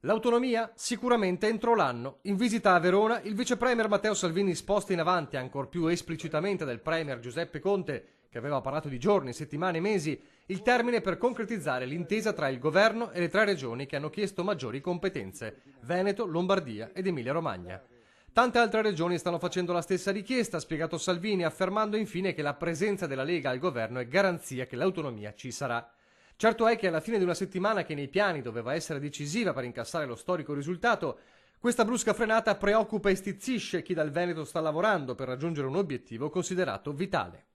L'autonomia? Sicuramente entro l'anno. In visita a Verona, il vice premier Matteo Salvini sposta in avanti ancor più esplicitamente del premier Giuseppe Conte, che aveva parlato di giorni, settimane e mesi, il termine per concretizzare l'intesa tra il governo e le tre regioni che hanno chiesto maggiori competenze: Veneto, Lombardia ed Emilia-Romagna. Tante altre regioni stanno facendo la stessa richiesta, ha spiegato Salvini, affermando infine che la presenza della Lega al governo è garanzia che l'autonomia ci sarà. Certo è che alla fine di una settimana che nei piani doveva essere decisiva per incassare lo storico risultato, questa brusca frenata preoccupa e stizzisce chi dal Veneto sta lavorando per raggiungere un obiettivo considerato vitale.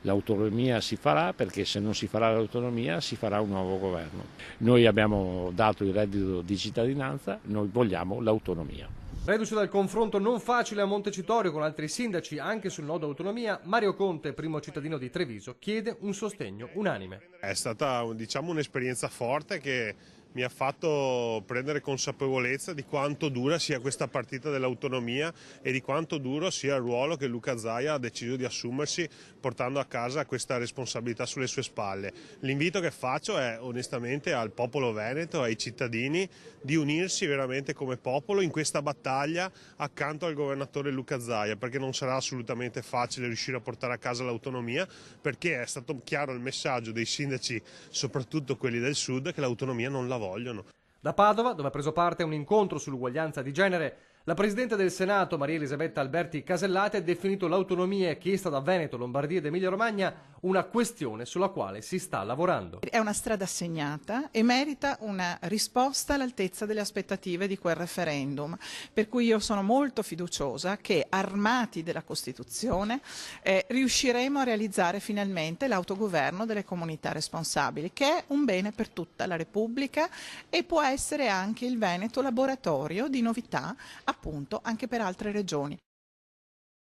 L'autonomia si farà perché se non si farà l'autonomia si farà un nuovo governo. Noi abbiamo dato il reddito di cittadinanza, noi vogliamo l'autonomia. Reduce dal confronto non facile a Montecitorio con altri sindaci anche sul nodo autonomia, Mario Conte, primo cittadino di Treviso, chiede un sostegno unanime. È stata un'esperienza forte che mi ha fatto prendere consapevolezza di quanto dura sia questa partita dell'autonomia e di quanto duro sia il ruolo che Luca Zaia ha deciso di assumersi portando a casa questa responsabilità sulle sue spalle. L'invito che faccio è onestamente al popolo veneto, ai cittadini, di unirsi veramente come popolo in questa battaglia accanto al governatore Luca Zaia, perché non sarà assolutamente facile riuscire a portare a casa l'autonomia, perché è stato chiaro il messaggio dei sindaci, soprattutto quelli del sud, che l'autonomia non la vogliono. Da Padova, dove ha preso parte a un incontro sull'uguaglianza di genere, la Presidente del Senato, Maria Elisabetta Alberti Casellati, ha definito l'autonomia chiesta da Veneto, Lombardia ed Emilia-Romagna una questione sulla quale si sta lavorando. È una strada segnata e merita una risposta all'altezza delle aspettative di quel referendum, per cui io sono molto fiduciosa che, armati della Costituzione, riusciremo a realizzare finalmente l'autogoverno delle comunità responsabili, che è un bene per tutta la Repubblica e può essere anche il Veneto laboratorio di novità, appunto, anche per altre regioni.